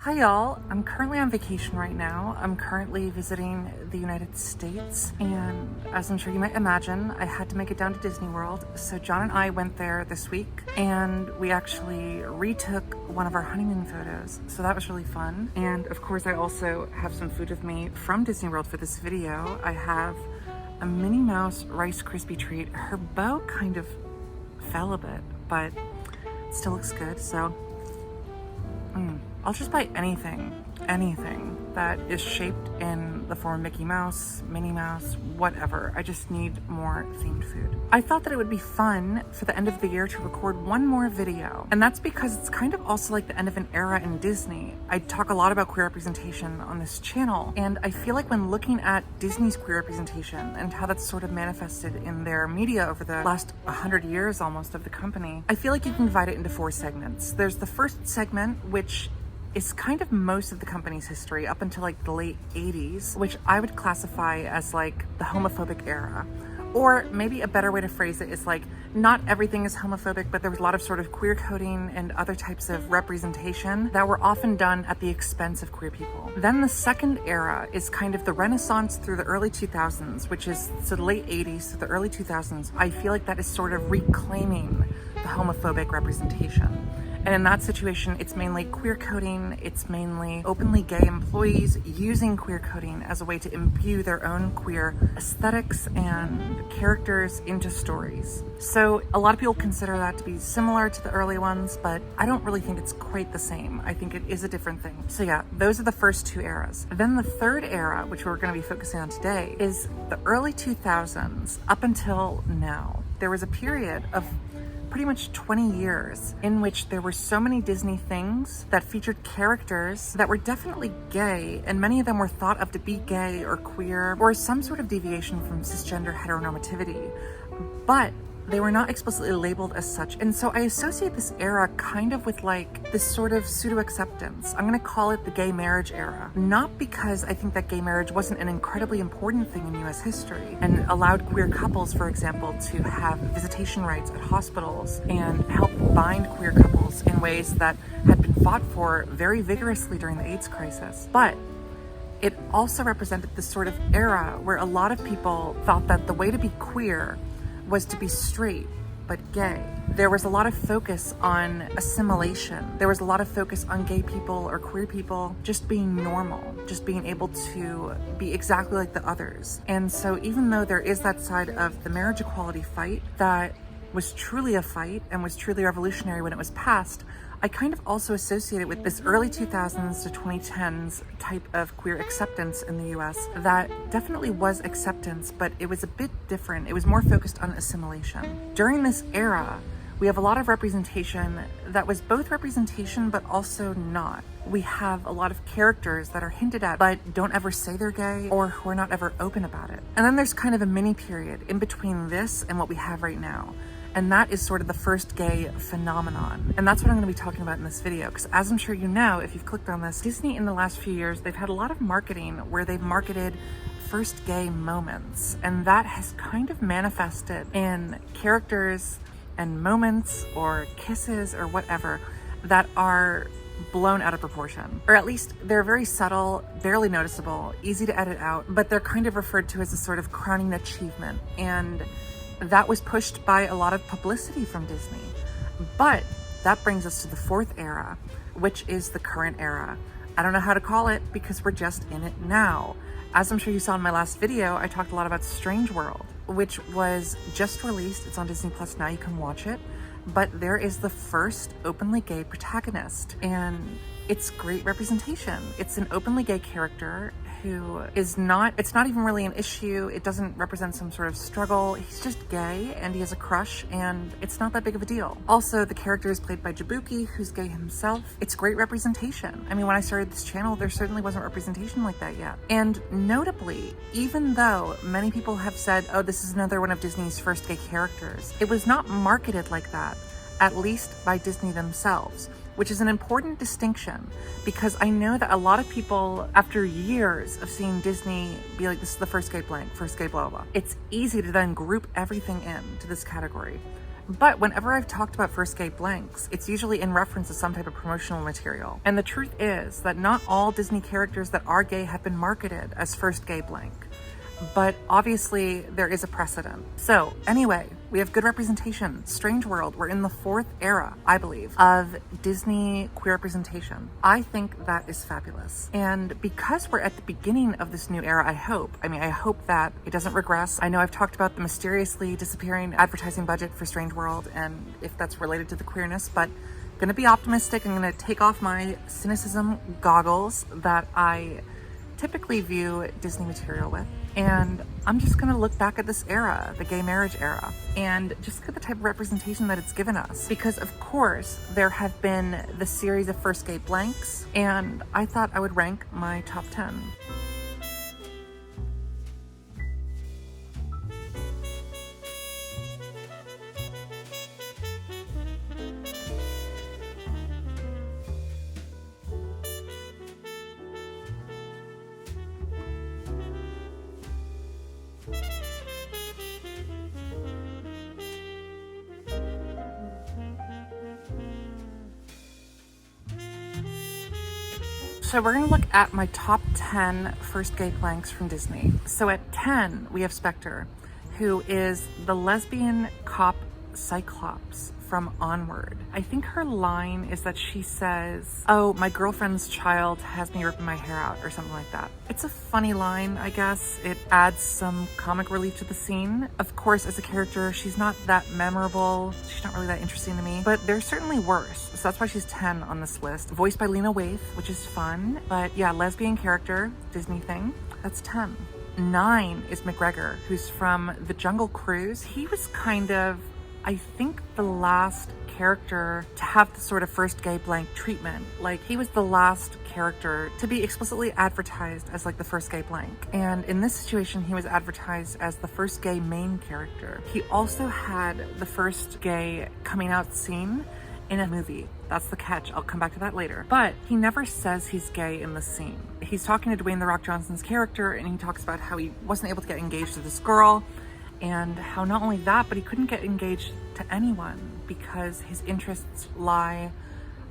Hi y'all, I'm currently on vacation right now. I'm currently visiting the United States, and as I'm sure you might imagine, I had to make it down to Disney World. So John and I went there this week, and we actually retook one of our honeymoon photos. So that was really fun. And of course, I also have some food with me from Disney World for this video. I have a Minnie Mouse Rice Krispie treat. Her bow kind of fell a bit, but it still looks good, so I'll just buy anything that is shaped in the form of Mickey Mouse, Minnie Mouse, whatever. I just need more themed food. I thought that it would be fun for the end of the year to record one more video, and that's because it's kind of also like the end of an era in Disney. I talk a lot about queer representation on this channel, and I feel like when looking at Disney's queer representation and how that's sort of manifested in their media over the last 100 years almost of the company, I feel like you can divide it into 4 segments. There's the first segment, which is kind of most of the company's history up until like the late 80s, which I would classify as like the homophobic era. Or maybe a better way to phrase it is like, not everything is homophobic, but there was a lot of sort of queer coding and other types of representation that were often done at the expense of queer people. Then the second era is kind of the Renaissance through the early 2000s, which is so the late 80s to the early 2000s. I feel like that is sort of reclaiming the homophobic representation. And in that situation, it's mainly queer coding, it's mainly openly gay employees using queer coding as a way to imbue their own queer aesthetics and characters into stories. So a lot of people consider that to be similar to the early ones, but I don't really think it's quite the same. I think it is a different thing. So yeah, those are the first 2 eras. Then the third era, which we're going to be focusing on today, is the early 2000s up until now. There was a period of pretty much 20 years in which there were so many Disney things that featured characters that were definitely gay, and many of them were thought of to be gay or queer or some sort of deviation from cisgender heteronormativity, but they were not explicitly labeled as such. And so I associate this era kind of with like this sort of pseudo-acceptance. I'm gonna call it the gay marriage era. Not because I think that gay marriage wasn't an incredibly important thing in US history and allowed queer couples, for example, to have visitation rights at hospitals and help bind queer couples in ways that had been fought for very vigorously during the AIDS crisis. But it also represented this sort of era where a lot of people thought that the way to be queer was to be straight but gay. There was a lot of focus on assimilation. There was a lot of focus on gay people or queer people just being normal, just being able to be exactly like the others. And so even though there is that side of the marriage equality fight that was truly a fight and was truly revolutionary when it was passed, I kind of also associate it with this early 2000s to 2010s type of queer acceptance in the US that definitely was acceptance, but it was a bit different. It was more focused on assimilation. During this era, we have a lot of representation that was both representation but also not. We have a lot of characters that are hinted at but don't ever say they're gay or who are not ever open about it. And then there's kind of a mini period in between this and what we have right now. And that is sort of the first gay phenomenon. And that's what I'm going to be talking about in this video. Because as I'm sure you know, if you've clicked on this, Disney in the last few years, they've had a lot of marketing where they've marketed first gay moments. And that has kind of manifested in characters and moments or kisses or whatever that are blown out of proportion. Or at least they're very subtle, barely noticeable, easy to edit out, but they're kind of referred to as a sort of crowning achievement. And that was pushed by a lot of publicity from Disney. But that brings us to the 4th era, which is the current era. I don't know how to call it because we're just in it now. As I'm sure you saw in my last video, I talked a lot about Strange World, which was just released. It's on Disney Plus now, you can watch it. But there is the first openly gay protagonist, and it's great representation. It's an openly gay character who is not, it's not even really an issue. It doesn't represent some sort of struggle. He's just gay and he has a crush and it's not that big of a deal. Also, the character is played by Jabuki, who's gay himself. It's great representation. I mean, when I started this channel, there certainly wasn't representation like that yet. And notably, even though many people have said, oh, this is another one of Disney's first gay characters, it was not marketed like that, at least by Disney themselves, which is an important distinction because I know that a lot of people, after years of seeing Disney be like, this is the first gay blank, first gay blah, blah, it's easy to then group everything into this category. But whenever I've talked about first gay blanks, it's usually in reference to some type of promotional material. And the truth is that not all Disney characters that are gay have been marketed as first gay blank. But obviously there is a precedent. So anyway, we have good representation. Strange World, we're in the 4th era, I believe, of Disney queer representation. I think that is fabulous. And because we're at the beginning of this new era, I hope that it doesn't regress. I know I've talked about the mysteriously disappearing advertising budget for Strange World and if that's related to the queerness, but I'm gonna be optimistic. I'm gonna take off my cynicism goggles that I typically view Disney material with. And I'm just gonna look back at this era, the gay marriage era, and just look at the type of representation that it's given us. Because of course, there have been the series of first gay blanks, and I thought I would rank my top 10. So we're gonna look at my top 10 first gay blanks from Disney. So at 10, we have Spectre, who is the lesbian cop Cyclops from Onward. I think her line is that she says, "Oh, my girlfriend's child has me ripping my hair out," or something like that. It's a funny line, I guess. It adds some comic relief to the scene. Of course, as a character, she's not that memorable. She's not really that interesting to me, but there's certainly worse. So that's why she's 10 on this list. Voiced by Lena Waithe, which is fun. But yeah, lesbian character, Disney thing, that's 10. 9 is McGregor, who's from The Jungle Cruise. He was kind of, I think, the last character to have the sort of first gay blank treatment. Like, he was the last character to be explicitly advertised as like the first gay blank. And in this situation, he was advertised as the first gay main character. He also had the first gay coming out scene in a movie. That's the catch. I'll come back to that later. But he never says he's gay in the scene. He's talking to Dwayne "The Rock" Johnson's character, and he talks about how he wasn't able to get engaged to this girl, and how not only that, but he couldn't get engaged to anyone because his interests lie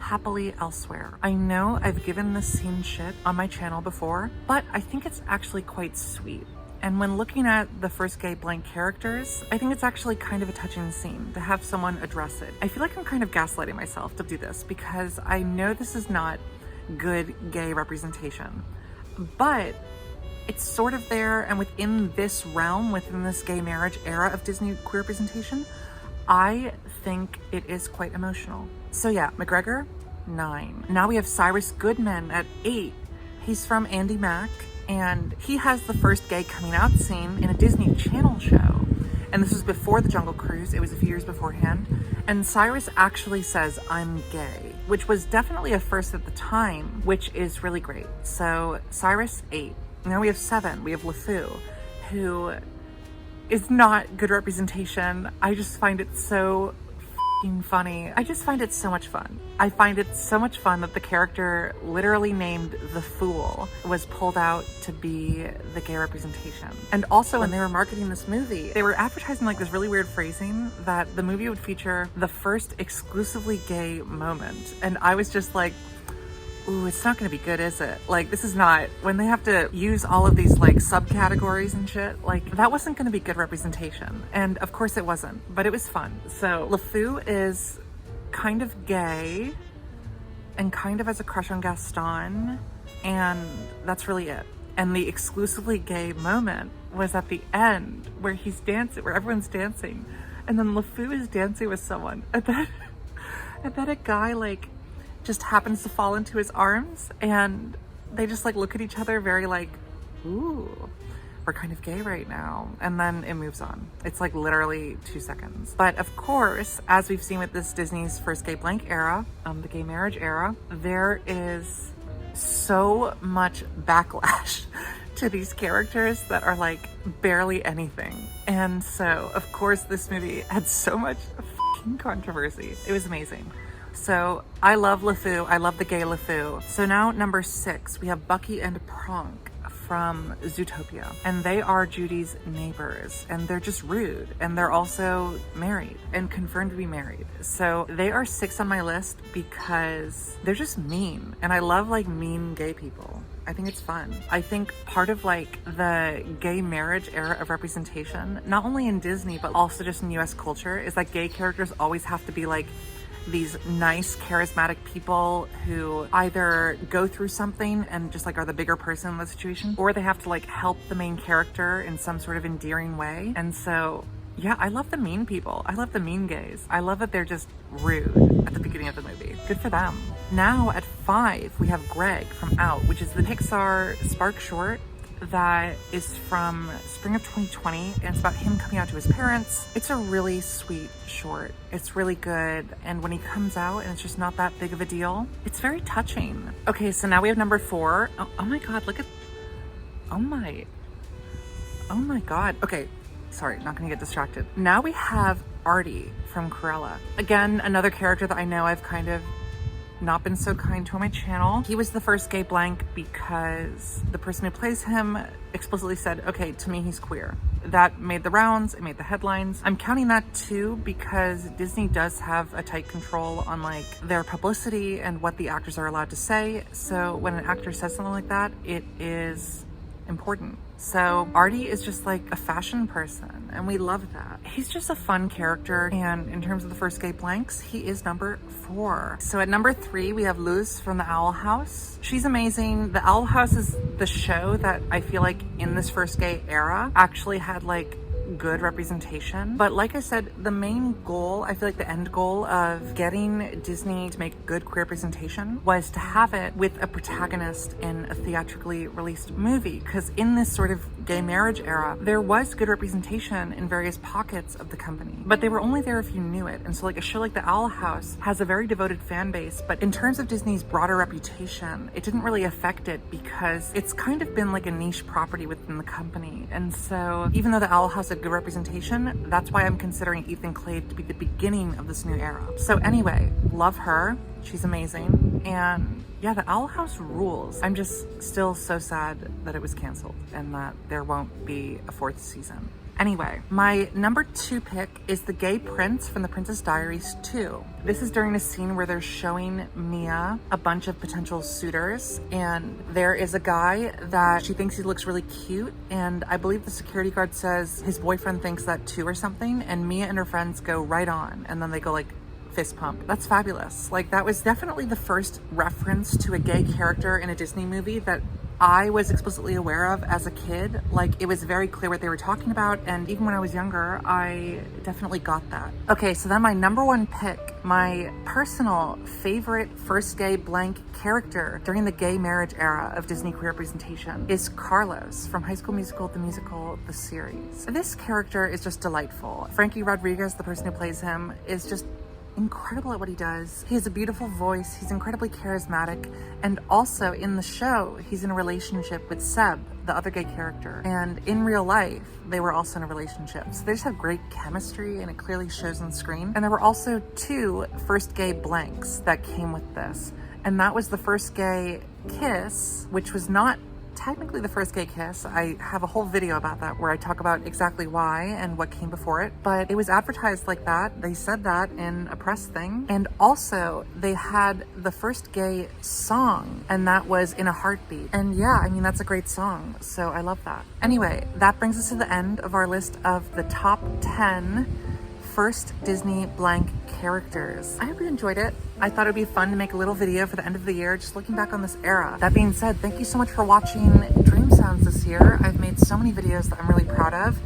happily elsewhere. I know I've given this scene shit on my channel before, but I think it's actually quite sweet. And when looking at the first gay blank characters, I think it's actually kind of a touching scene to have someone address it. I feel like I'm kind of gaslighting myself to do this because I know this is not good gay representation, but it's sort of there, and within this realm, within this gay marriage era of Disney queer representation, I think it is quite emotional. So yeah, McGregor, 9. Now we have Cyrus Goodman at 8. He's from Andy Mack, and he has the first gay coming out scene in a Disney Channel show. And this was before The Jungle Cruise. It was a few years beforehand. And Cyrus actually says, "I'm gay," which was definitely a first at the time, which is really great. So Cyrus, 8. Now we have 7. We have LeFou, who is not good representation. I just find it so f***ing funny. I just find it so much fun. I find it so much fun that the character literally named The Fool was pulled out to be the gay representation. And also when they were marketing this movie, they were advertising like this really weird phrasing that the movie would feature the first exclusively gay moment. And I was just like, ooh, it's not gonna be good, is it? Like, this is not, when they have to use all of these like subcategories and shit, like that wasn't gonna be good representation. And of course it wasn't, but it was fun. So LeFou is kind of gay and kind of has a crush on Gaston, and that's really it. And the exclusively gay moment was at the end where he's dancing, where everyone's dancing, and then LeFou is dancing with someone. And then a guy like just happens to fall into his arms, and they just like look at each other very like, ooh, we're kind of gay right now. And then it moves on. It's like literally 2 seconds. But of course, as we've seen with this Disney's first gay blank era, the gay marriage era, there is so much backlash to these characters that are like barely anything. And so of course this movie had so much fucking controversy. It was amazing. So I love LeFou. I love the gay LeFou. So now number 6, we have Bucky and Pronk from Zootopia, and they are Judy's neighbors, and they're just rude, and they're also married and confirmed to be married. So they are 6 on my list because they're just mean, and I love like mean gay people. I think it's fun. I think part of like the gay marriage era of representation, not only in Disney, but also just in US culture, is that gay characters always have to be like these nice, charismatic people who either go through something and just like are the bigger person in the situation, or they have to like help the main character in some sort of endearing way. And so yeah, I love the mean people. I love the mean gays. I love that they're just rude at the beginning of the movie. Good for them. Now at 5, we have Greg from Auld, which is the Pixar Spark short that is from spring of 2020, and it's about him coming out to his parents. It's a really sweet short. It's really good, and when he comes out and it's just not that big of a deal, it's very touching. Okay, so now we have number 4. Oh my god, look at, oh my god. Okay, sorry, not gonna get distracted. Now we have Artie from Cruella. Again, another character that I know I've kind of not been so kind to on my channel. He was the first gay blank because the person who plays him explicitly said, okay, to me he's queer. That made the rounds, it made the headlines. I'm counting that too because Disney does have a tight control on like their publicity and what the actors are allowed to say. So when an actor says something like that, it is important. So Artie is just like a fashion person, and we love that. He's just a fun character, and in terms of the first gay blanks, he is number 4. So at number 3, we have Luz from the Owl House. She's amazing. The Owl House is the show that I feel like in this first gay era actually had like good representation. But like I said, the main goal, I feel like the end goal of getting Disney to make good queer representation was to have it with a protagonist in a theatrically released movie. Because in this sort of gay marriage era, there was good representation in various pockets of the company, but they were only there if you knew it. And so like a show like the Owl House has a very devoted fan base, but in terms of Disney's broader reputation, it didn't really affect it because it's kind of been like a niche property within the company. And so even though the Owl House had good representation, that's why I'm considering Ethan Clade to be the beginning of this new era. So anyway, love her. She's amazing. And yeah, the Owl House rules. I'm just still so sad that it was canceled and that there won't be a 4th season. Anyway, my number 2 pick is the gay prince from The Princess Diaries 2. This is during a scene where they're showing Mia a bunch of potential suitors, and there is a guy that she thinks he looks really cute, and I believe the security guard says his boyfriend thinks that too or something, and Mia and her friends go right on, and then they go like fist pump. That's fabulous. Like that was definitely the first reference to a gay character in a Disney movie that I was explicitly aware of as a kid. Like it was very clear what they were talking about, and even when I was younger, I definitely got that. Okay, so then my number 1 pick, my personal favorite first gay blank character during the gay marriage era of Disney queer representation is Carlos from High School Musical, the musical, the series. This character is just delightful. Frankie Rodriguez, the person who plays him, is just incredible at what he does. He has a beautiful voice, he's incredibly charismatic, and also in the show, he's in a relationship with Seb, the other gay character. And in real life, they were also in a relationship. So they just have great chemistry, and it clearly shows on screen. And there were also 2 first gay blanks that came with this. And that was the first gay kiss, which was not technically the first gay kiss. I have a whole video about that where I talk about exactly why and what came before it, but it was advertised like that. They said that in a press thing. And also they had the first gay song, and that was In a Heartbeat. And yeah, I mean, that's a great song. So I love that. Anyway, that brings us to the end of our list of the top 10 first Disney blank characters. I hope you enjoyed it. I thought it'd be fun to make a little video for the end of the year, just looking back on this era. That being said, thank you so much for watching Dream Sounds this year. I've made so many videos that I'm really proud of.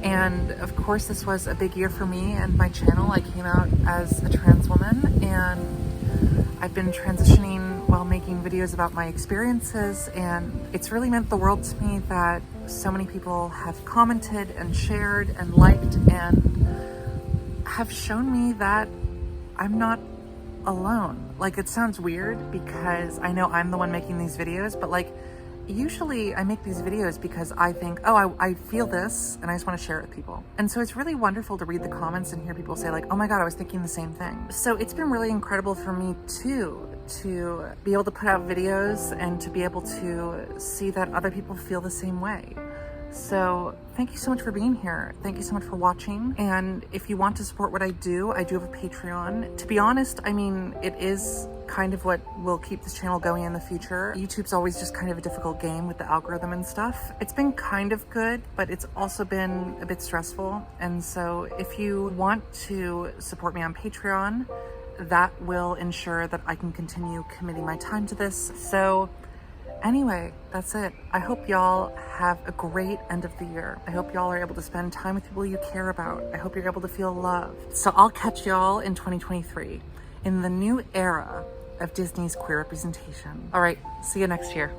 And of course, this was a big year for me and my channel. I came out as a trans woman, and I've been transitioning while making videos about my experiences, and it's really meant the world to me that so many people have commented and shared and liked and have shown me that I'm not alone. Like, it sounds weird because I know I'm the one making these videos, but like usually I make these videos because I think, oh, I feel this and I just want to share it with people. And so it's really wonderful to read the comments and hear people say like, oh my God, I was thinking the same thing. So it's been really incredible for me too to be able to put out videos and to be able to see that other people feel the same way. So thank you so much for being here. Thank you so much for watching. And if you want to support what I do have a Patreon. To be honest, I mean, it is kind of what will keep this channel going in the future. YouTube's always just kind of a difficult game with the algorithm and stuff. It's been kind of good, but it's also been a bit stressful. And so if you want to support me on Patreon, that will ensure that I can continue committing my time to this. So anyway, that's it. I hope y'all have a great end of the year. I hope y'all are able to spend time with people you care about. I hope you're able to feel loved. So I'll catch y'all in 2023 in the new era of Disney's queer representation. All right, see you next year.